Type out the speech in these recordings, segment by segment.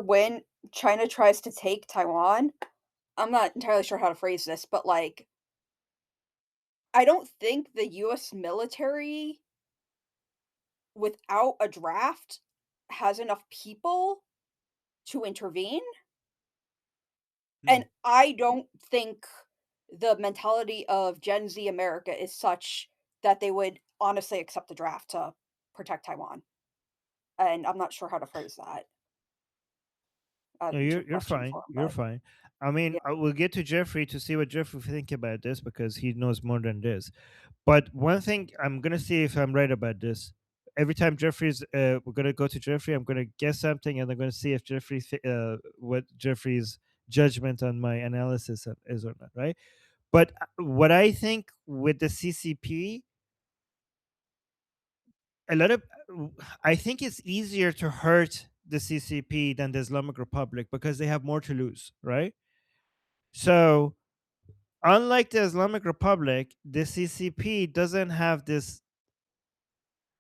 when China tries to take Taiwan, I'm not entirely sure how to phrase this, but, like, I don't think the US military, without a draft, has enough people to intervene, Hmm. and I don't think the mentality of Gen Z America is such that they would honestly accept the draft to protect Taiwan, and I'm not sure how to phrase that. No, Trick you're question fine. for him, You're but fine. I mean, yeah. we'll get to Jeffrey to see what Jeffrey think about this because he knows more than this. But one thing, I'm gonna see if I'm right about this. Every time we're gonna go to Jeffrey. I'm gonna guess something, and I'm gonna see if what Jeffrey's judgment on my analysis is or not. Right. But what I think with the CCP, a lot of, I think it's easier to hurt the CCP than the Islamic Republic because they have more to lose. Right. So, unlike the Islamic Republic, the CCP doesn't have this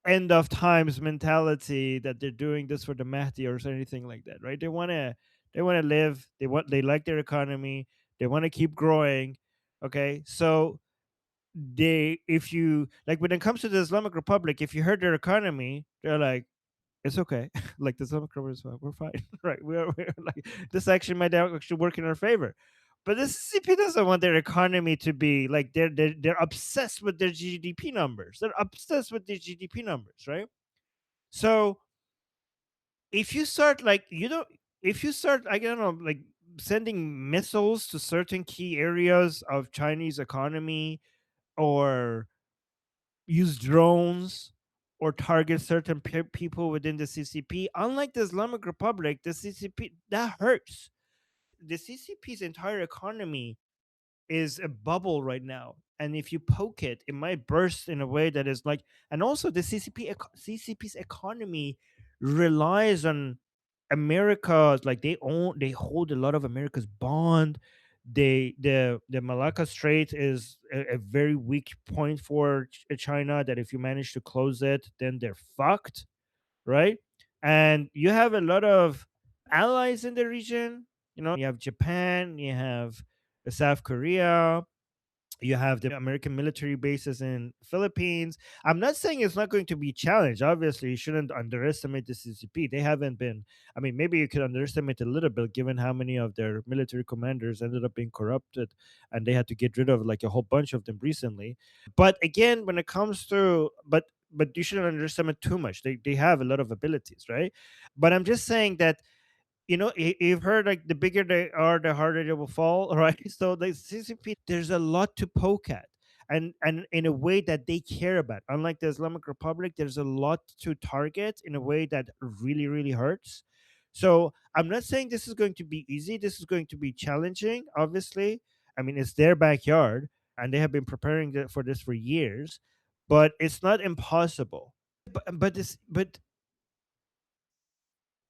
end of times mentality that they're doing this for the Mahdi or anything like that, right? They want to live. They like their economy. They want to keep growing. Okay, so they if you like when it comes to the Islamic Republic, if you hurt their economy, they're like, it's okay. Like the Islamic Republic is fine. We're fine, right? We're like this actually might actually work in our favor. But the CCP doesn't want their economy to be like they're obsessed with their GDP numbers. They're obsessed with their GDP numbers, right? So if you start like you don't if you start I don't know like sending missiles to certain key areas of Chinese economy or use drones or target certain people within the CCP, unlike the Islamic Republic, the CCP that hurts. The CCP's entire economy is a bubble right now. And if you poke it, it might burst in a way that is like, and also the CCP's economy relies on America. Like they hold a lot of America's bond. The Malacca Strait is a very weak point for China. That if you manage to close it, then they're fucked, right? And you have a lot of allies in the region. You have Japan, you have South Korea, you have the American military bases in Philippines. I'm not saying it's not going to be challenged. Obviously, you shouldn't underestimate the CCP. They haven't been. I mean, maybe you could underestimate a little bit, given how many of their military commanders ended up being corrupted, and they had to get rid of like a whole bunch of them recently. But again, when it comes to but you shouldn't underestimate too much. They have a lot of abilities, right? But I'm just saying that you've heard like the bigger they are, the harder they will fall, right? So the CCP, there's a lot to poke at, and in a way that they care about. Unlike the Islamic Republic, there's a lot to target in a way that really, really hurts. So I'm not saying this is going to be easy. This is going to be challenging. Obviously, I mean it's their backyard, and they have been preparing for this for years. But it's not impossible.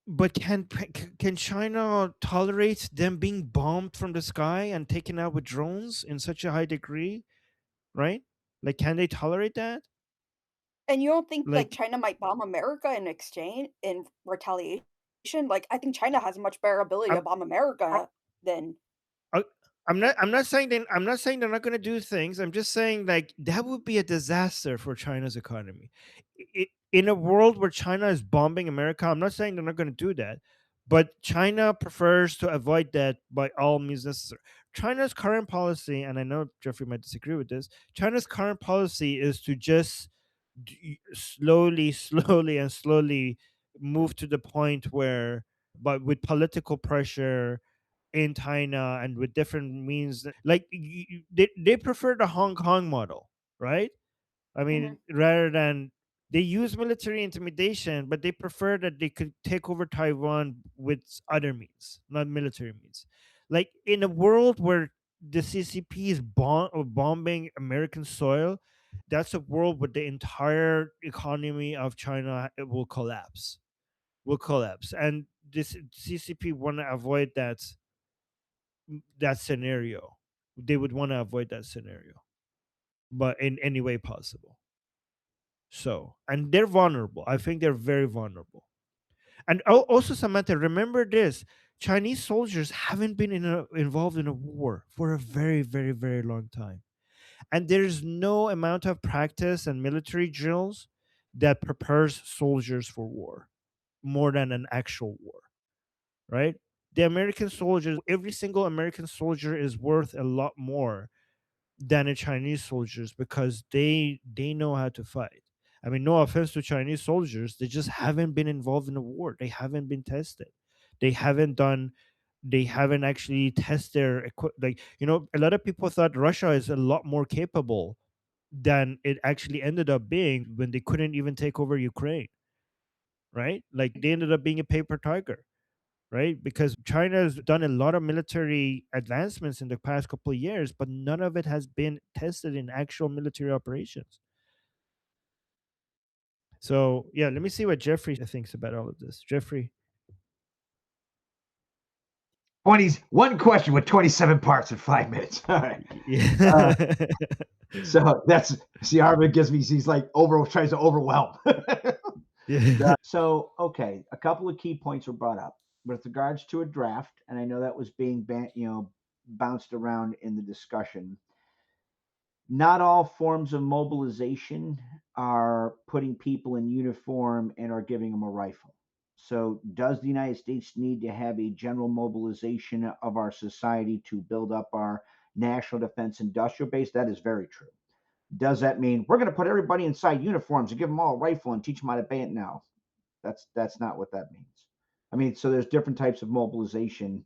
But can China tolerate them being bombed from the sky and taken out with drones in such a high degree, right? Like, can they tolerate that? And you don't think, like, Like, China might bomb America in exchange in retaliation? Like, I think China has a much better ability to I'm bomb I- America than I- I'm not saying they're not going to do things. I'm just saying like that would be a disaster for China's economy. In a world where China is bombing America, I'm not saying they're not going to do that, but China prefers to avoid that by all means necessary. China's current policy, and I know Jeffrey might disagree with this, China's current policy is to just slowly, slowly, and slowly move to the point where, but with political pressure in China and with different means, like they prefer the Hong Kong model, right? I Mhm, mean, rather than they use military intimidation, but they prefer that they could take over Taiwan with other means, not military means. Like in a world where the CCP is bombing American soil, that's a world where the entire economy of China will collapse. Will collapse, and this CCP want to avoid that scenario. They would want to avoid that scenario, but in any way possible. So, and they're vulnerable. I think they're very vulnerable. And also, Samantha, remember this: Chinese soldiers haven't been involved in a war for a very, very, very long time, and there's no amount of practice and military drills that prepares soldiers for war more than an actual war, right? The American soldiers, every single American soldier is worth a lot more than a Chinese soldiers because they know how to fight. I mean, no offense to Chinese soldiers, they just haven't been involved in a war. They haven't been tested. They haven't done. They haven't actually tested their like, a lot of people thought Russia is a lot more capable than it actually ended up being when they couldn't even take over Ukraine, right? Like they ended up being a paper tiger, right? Because China has done a lot of military advancements in the past couple of years, but none of it has been tested in actual military operations. So, yeah, let me see what Jeffrey thinks about all of this. Jeffrey. 21 question with 27 parts in 5 minutes. All right. Uh, Yeah. so that's, see, Arvin gives me, he's like tries to overwhelm. Yeah. So, okay, a couple of key points were brought up with regards to a draft, and I know that was being bounced around in the discussion. Not all forms of mobilization are putting people in uniform and are giving them a rifle. So, does the United States need to have a general mobilization of our society to build up our national defense industrial base? That is very true. Does that mean we're going to put everybody inside uniforms and give them all a rifle and teach them how to ban it now? That's not what that means. I mean, so there's different types of mobilization.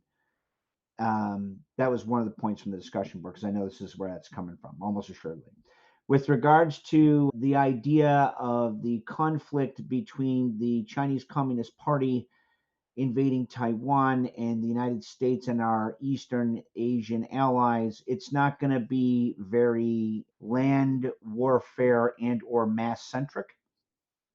That was one of the points from the discussion board because I know this is where that's coming from, almost assuredly. With regards to the idea of the conflict between the Chinese Communist Party invading Taiwan and the United States and our Eastern Asian allies, it's not going to be very land warfare and or mass centric.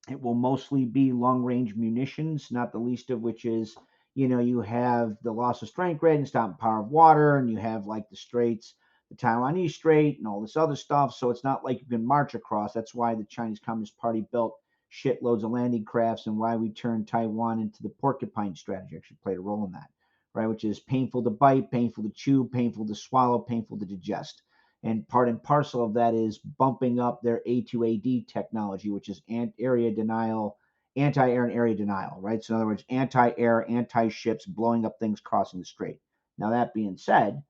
It will mostly be long range munitions, not the least of which is, you have the loss of strength rate and stop power of water, and you have like the straits, the Taiwanese Strait, and all this other stuff. So it's not like you can march across. That's why the Chinese Communist Party built shitloads of landing crafts and why we turned Taiwan into the porcupine strategy. Actually played a role in that, right? Which is painful to bite, painful to chew, painful to swallow, painful to digest. And part and parcel of that is bumping up their A2AD technology, which is area denial, anti-air and area denial, right? So in other words, anti-air, anti-ships, blowing up things crossing the strait. Now that being said,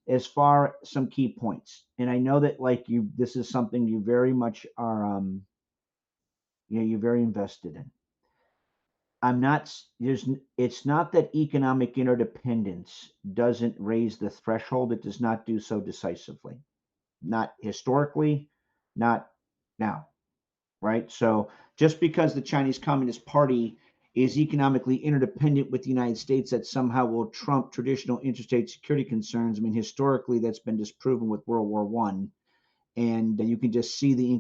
as far some key points, and I know that like you, this is something you very much are, you're very invested in. I'm not. There's. It's not that economic interdependence doesn't raise the threshold. It does not do so decisively. Not historically, not now, right? So just because the Chinese Communist Party is economically interdependent with the United States, that somehow will trump traditional interstate security concerns. I mean, historically, that's been disproven with World War One, and you can just see the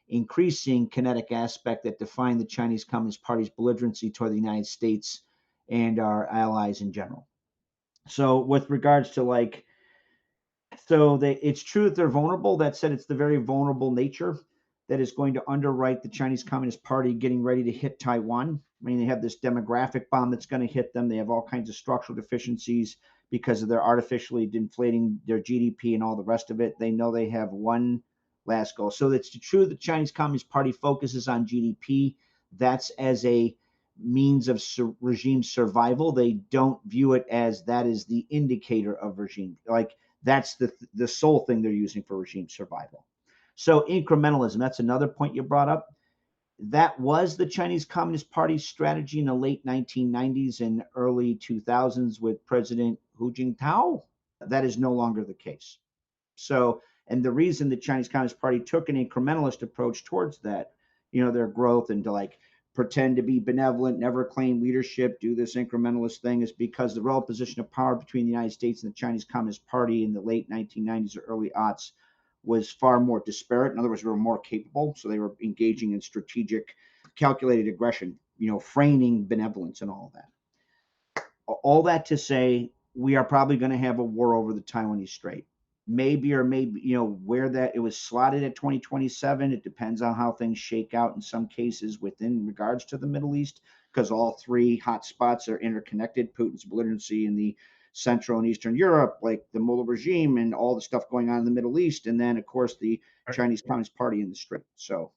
increasing kinetic aspect that defined the Chinese Communist Party's belligerency toward the United States and our allies in general. So, with regards to it's true that they're vulnerable. That said, it's the very vulnerable nature that is going to underwrite the Chinese Communist Party getting ready to hit Taiwan. I mean, they have this demographic bomb that's going to hit them. They have all kinds of structural deficiencies because of their artificially inflating their GDP and all the rest of it. They know they have one last goal. So it's true the Chinese Communist Party focuses on GDP. That's as a means of regime survival. They don't view it as that is the indicator of regime. Like that's the sole thing they're using for regime survival. So incrementalism, that's another point you brought up. That was the Chinese Communist Party's strategy in the late 1990s and early 2000s with President Hu Jintao. That is no longer the case. So, and the reason the Chinese Communist Party took an incrementalist approach towards that, their growth and to like pretend to be benevolent, never claim leadership, do this incrementalist thing is because the relative position of power between the United States and the Chinese Communist Party in the late 1990s or early aughts was far more disparate. In other words, they were more capable. So they were engaging in strategic, calculated aggression, framing benevolence and all of that. All that to say, we are probably going to have a war over the Taiwanese Strait. Maybe or maybe, where that it was slotted at 2027. It depends on how things shake out in some cases within regards to the Middle East. because all three hotspots are interconnected. Putin's belligerency in the Central and Eastern Europe, like the Mullah regime and all the stuff going on in the Middle East, and then of course the Chinese Communist Party in the Strait. So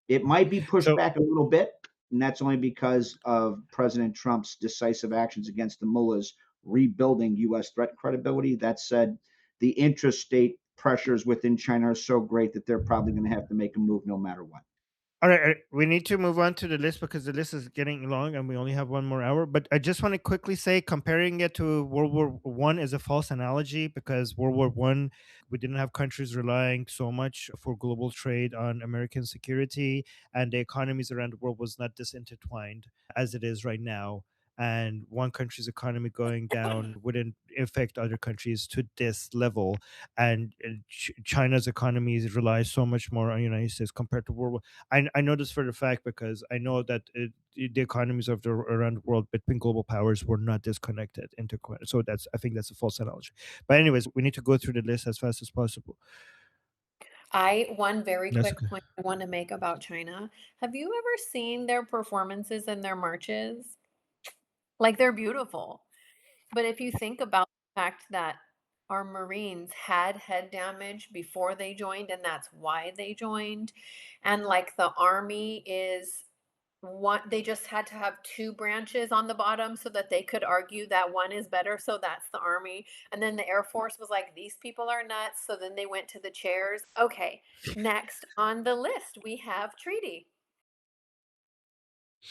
it might be pushed So back a little bit, and that's only because of President Trump's decisive actions against the mullahs, rebuilding U.S. threat credibility. That said, the intrastate pressures within China are so great that they're probably going to have to make a move no matter what. all right, we need to move on to the list because the list is getting long and we only have 1 more hour. But I just want to quickly say comparing it to World War I is a false analogy because World War I, we didn't have countries relying so much for global trade on American security, and the economies around the world was not this intertwined as it is right now. And one country's economy going down wouldn't affect other countries to this level. And China's economy relies so much more on the United States compared to World War. I know this for the fact because I know that the economies of around the world between global powers were not disconnected. So that's, I think that's a false analogy. But anyways, we need to go through the list as fast as possible. I one very That's quick okay. point I want to make about China. Have you ever seen their performances and their marches? Like they're beautiful. But if you think about the fact that our Marines had head damage before they joined, and that's why they joined, and like the Army is one, they just had to have two branches on the bottom so that they could argue that one is better. So that's the Army. And then the Air Force was like, these people are nuts. So then they went to the chairs. Okay, next on the list, we have treaty.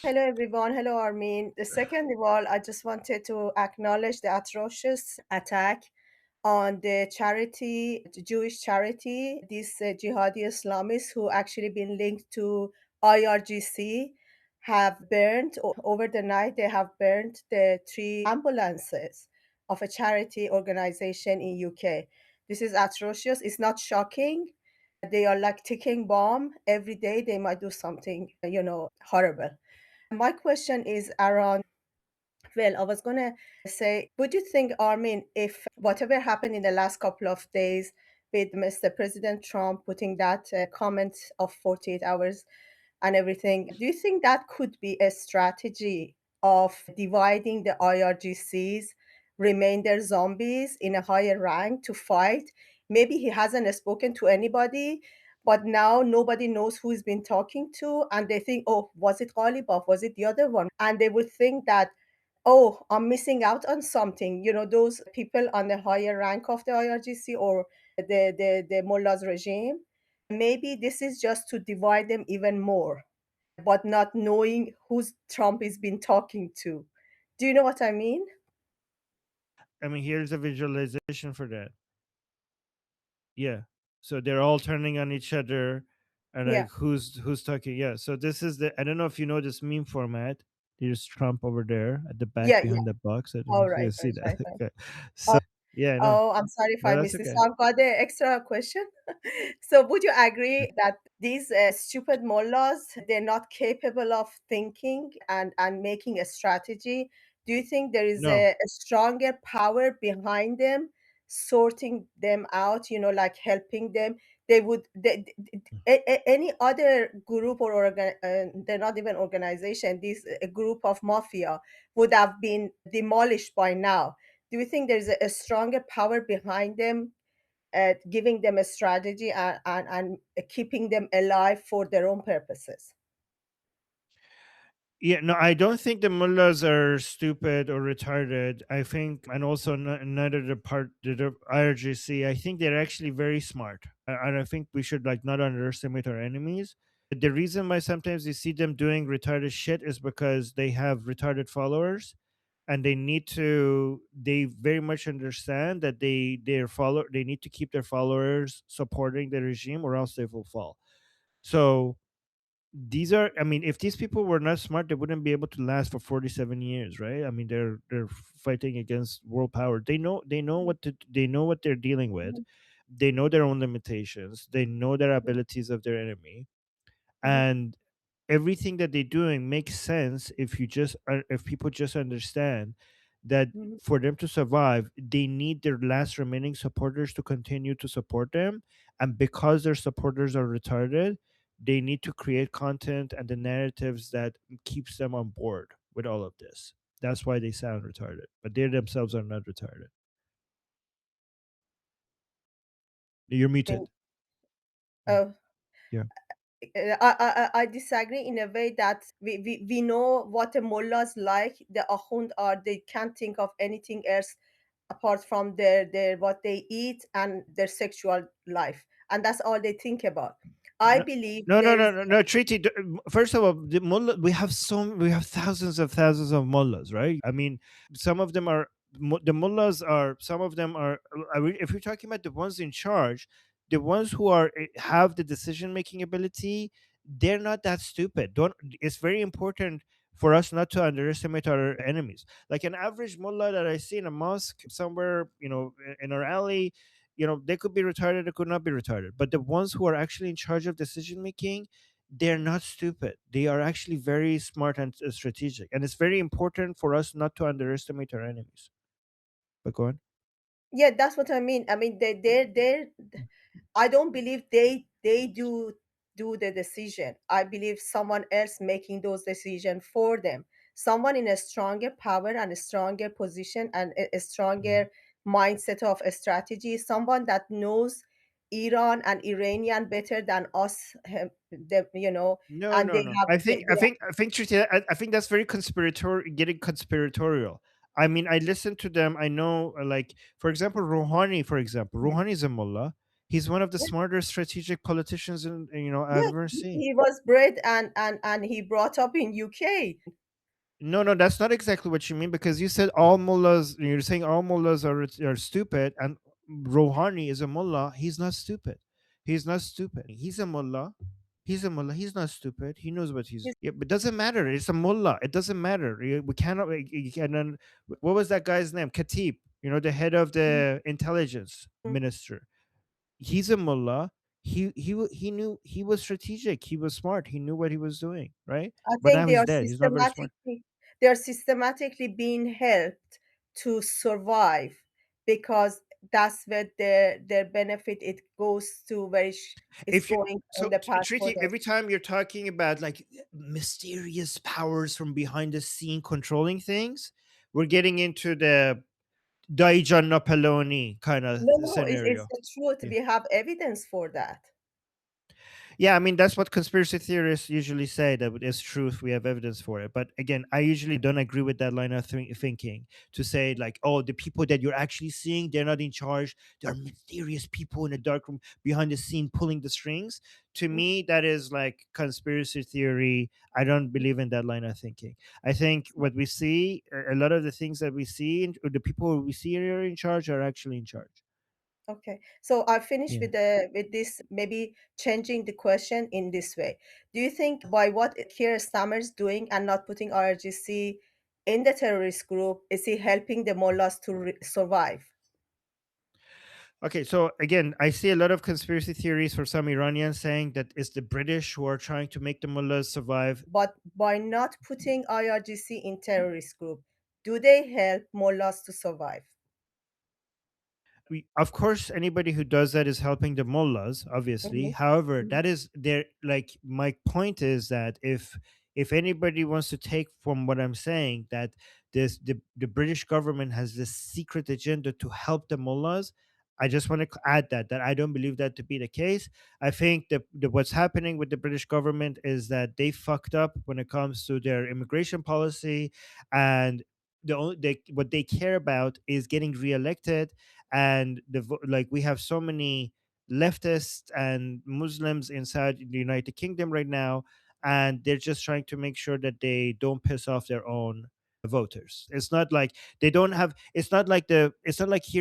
Hello, everyone. Hello, Armin. The second of all, I just wanted to acknowledge the atrocious attack on the Jewish charity, these jihadi Islamists who actually been linked to IRGC have burned over the night. They have burned the three ambulances of a charity organization in UK. This is atrocious. It's not shocking. They are like ticking bomb. Every day they might do something, horrible. My question is around, well, I was going to say, would you think, Armin, if whatever happened in the last couple of days with Mr. President Trump putting that comment of 48 hours and everything, do you think that could be a strategy of dividing the IRGC's remainder zombies in a higher rank to fight? Maybe he hasn't spoken to anybody, but now nobody knows who he's been talking to, and they think, oh, was it Ghalibaf? Was it the other one? And they would think that, oh, I'm missing out on something. Those people on the higher rank of the IRGC or the Mullahs regime. Maybe this is just to divide them even more, but not knowing who's Trump has been talking to. Do you know what I mean? I mean, here's a visualization for that. Yeah. So they're all turning on each other and Yeah. like who's talking. Yeah. So this is the, I don't know if you know this meme format. There's Trump over there at the back Yeah, yeah. behind that box. I don't know All if you right, guys see right, that. right, right. Okay. So yeah, no. Oh, I'm sorry if No, I that's missed this. okay. So I've got the extra question. So would you agree that these stupid mullahs, they're not capable of thinking and making a strategy? Do you think there is No. a stronger power behind them, sorting them out, like helping them? They would, any other group or they're not even organization, this a group of mafia would have been demolished by now. Do you think there's a stronger power behind them, giving them a strategy and keeping them alive for their own purposes? Yeah, no, I don't think the mullahs are stupid or retarded. I think, and also neither the IRGC. I think they're actually very smart, and I think we should like not underestimate our enemies. The reason why sometimes you see them doing retarded shit is because they have retarded followers, and they very much understand that they need to keep their followers supporting the regime, or else they will fall. So these are, I mean, if these people were not smart, they wouldn't be able to last for 47 years, right? I mean, they're fighting against world power. They know what they're dealing with. Mhm, They know their own limitations. They know their abilities of their enemy, mhm, and everything that they're doing makes sense if people just understand that mhm, for them to survive, they need their last remaining supporters to continue to support them, and because their supporters are retarded, they need to create content and the narratives that keeps them on board with all of this. That's why they sound retarded, but they themselves are not retarded. You're muted. And, uh, Yeah. I disagree in a way that we know what the mullahs like. The ahund are, they can't think of anything else apart from their what they eat and their sexual life, and that's all they think about. I No, believe no, no, there no, is. no, no. Treaty. First of all, the mullah. We have thousands of mullahs, right? I mean, some of them are the mullahs are. Some of them are. If you're talking about the ones in charge, the ones who are have the decision making ability, they're not that stupid. Don't. It's very important for us not to underestimate our enemies. Like an average mullah that I see in a mosque somewhere, in our alley, they could be retarded, they could not be retarded, but the ones who are actually in charge of decision making, they're not stupid, they are actually very smart and strategic, and it's very important for us not to underestimate our enemies. But go on. Yeah, that's what I mean. I mean, they I don't believe they do the decision. I believe someone else making those decisions for them. Someone in a stronger power and a stronger position and a Mhm. stronger mindset of a strategy. Someone that knows Iran and Iranian better than us, No, and no, they no. have Triti, I think that's very conspiratorial, getting conspiratorial. I mean, I listen to them. I know, like, for example, Rouhani. For example, yeah, Rouhani is a mullah. He's one of the yeah, smarter strategic politicians I've yeah. ever seen. He was bred and he brought up in UK. No, no, that's not exactly what you mean, because you said all mullahs. You're saying all mullahs are stupid, and Rouhani is a mullah. He's not stupid. He's not stupid. He's a mullah. He's a mullah. He's not stupid. He knows what he's. Yeah, but it doesn't matter. It's a mullah. It doesn't matter. We cannot. You can. What was that guy's name? Khatib. The head of the intelligence minister. He's a mullah. He knew, he was strategic. He was smart. He knew what he was doing. Right. I But think now he's dead. He's not very smart. they are systematically being helped to survive because that's where their benefit it goes to where it's If you going on so the path for Tricky, them. every time you're talking about like mysterious powers from behind the scene controlling things, we're getting into the Daijan Napoloni kind of No, no, it's scenario. the truth. We have evidence for that. Yeah, I mean that's what conspiracy theorists usually say, that it's truth. We have evidence for it. But again, I usually don't agree with that line of thinking. To say like, oh, the people that you're actually seeing, they're not in charge. There are mysterious people in the dark room behind the scene pulling the strings. To Mhm. me, that is like conspiracy theory. I don't believe in that line of thinking. I think what we see, a lot of the things that we see, the people we see are in charge are actually in charge. Okay, so I finish Yeah. with this, maybe changing the question in this way. Do you think by what Keir Starmer's doing and not putting IRGC in the terrorist group, is he helping the mullahs to survive? Okay, so again, I see a lot of conspiracy theories for some Iranians saying that it's the British who are trying to make the mullahs survive. But by not putting IRGC in terrorist group, do they help mullahs to survive? Of course, anybody who does that is helping the mullahs, obviously. Mhm, However, mhm. that is their, like, my point is that if anybody wants to take from what I'm saying that the British government has this secret agenda to help the mullahs, I just want to add that I don't believe that to be the case. I think that what's happening with the British government is that they fucked up when it comes to their immigration policy, and what they care about is getting reelected. And like, we have so many leftists and Muslims inside the United Kingdom right now, and they're just trying to make sure that they don't piss off their own voters. It's not like they don't have. It's not like Keir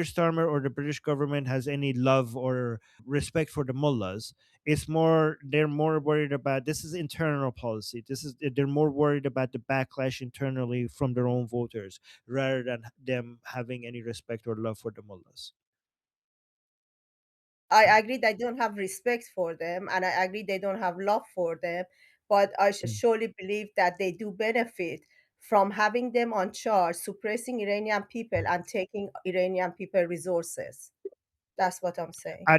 Starmer or the British government has any love or respect for the mullahs. It's more, they're more worried about, this is internal policy. They're more worried about the backlash internally from their own voters, rather than them having any respect or love for the mullahs. I agree they don't have respect for them, and I agree they don't have love for them, but I Mm. surely believe that they do benefit from having them on charge, suppressing Iranian people and taking Iranian people resources. That's what I'm saying.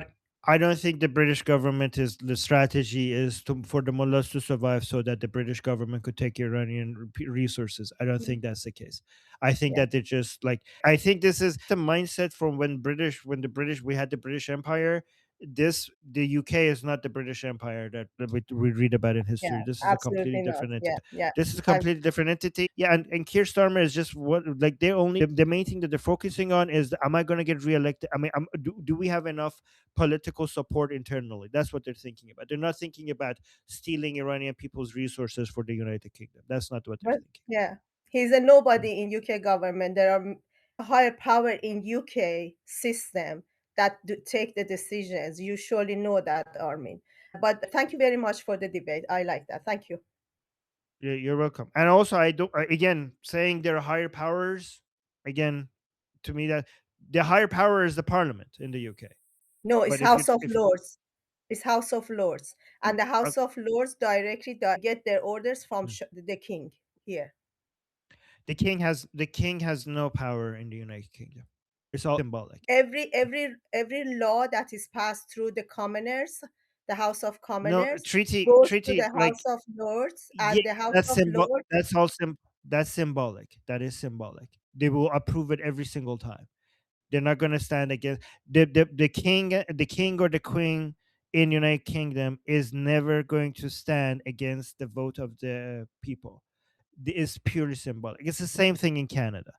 I don't think the British government is the strategy is for the mullahs to survive so that the British government could take Iranian resources. I don't think that's the case. I think Yeah, that they're just like, I think this is the mindset from when the British we had the British Empire. The UK is not the British Empire that we read about in history. yeah, This is a completely absolutely not. different Yeah, entity. yeah. This is a I completely different entity. Yeah, and Keir Starmer is just what like they only the main thing that they're focusing on is am I going to get reelected? I mean, do we have enough political support internally? That's what they're thinking about. They're not thinking about stealing Iranian people's resources for the United Kingdom. That's not what they're But thinking. yeah, he's a nobody in UK government. There are higher power in UK system that take the decisions. You surely know that, Armin. But thank you very much for the debate. I like that. Thank you. Yeah, you're welcome. And also, I don't again saying there are higher powers. Again, to me, that the higher power is the parliament in the UK. No, it's But if you House of if Lords. It's House of Lords, and the uh, House of Lords directly get their orders from mm, the king here. the king has no power in the United Kingdom. It's all symbolic. Every law that is passed through the commoners, the House of No Commoners, treaty goes to treaty the like House of Lords, yeah, and the House that's of Lords. that's all that's symbolic. That is symbolic. They will approve it every single time. They're not going to stand against the king or the queen in United Kingdom is never going to stand against the vote of the people. It's purely symbolic. It's the same thing in Canada.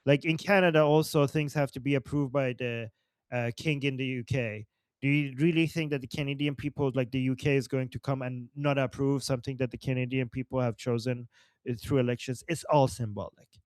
Like in Canada, also things have to be approved by the king in the UK. Do you really think that the Canadian people, like the UK, is going to come and not approve something that the Canadian people have chosen through elections? It's all symbolic.